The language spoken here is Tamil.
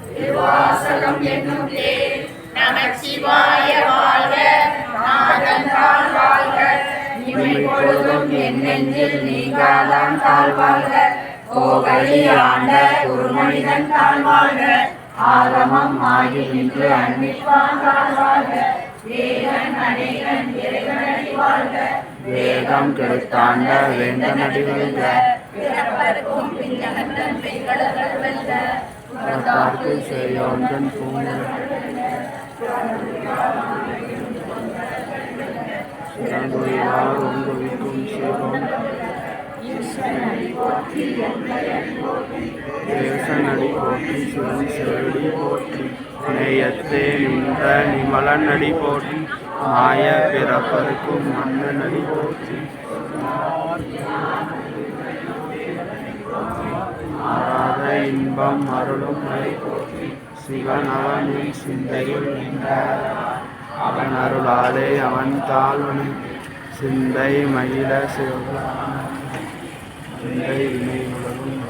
திருவாசகம் என்னும் தேர் நமச்சிவாய வாழ்க நாதன் தாழ் வாழ்க இமைப்பொழுதும் என் நெஞ்சில் நீங்காதான் தாழ் வாழ்க கோகலி ஆண்ட குருமனிதன் தாழ் வாழ்க ஆகமம் ஆகி நின்று அன்பிப்பான் தாழ் வாழ்க வேதன் அநேகன் இறைவனடி வாழ்க வேதம் கெடுத்தாண்ட வேந்தன் அடி வாழ்க பிறப்பருக்கும் பின்னகத்தன் பெண்களர்கள் வெல்க புறத்தார்க்கு செய்யோந்தன் பூங்கல் சிறந்துயார் ஒன்றுவிக்கும் சிவம் தேசன் அடி போற்றி சிவன் செடி போற்றி நேயத்தே நின்ற நிமலன் அடி போற்றி மாய பிறப்பருக்கும் மன்னன் அடி போற்றி ஆராத இன்பம் அருளும் அடி போற்றி சிவன் அவனின் சிந்தையில் நின்ற அவன் அருளாலே அவன் தாழ்வனை சிந்தை மகிழ சிவ சிந்தை இணை உலகும்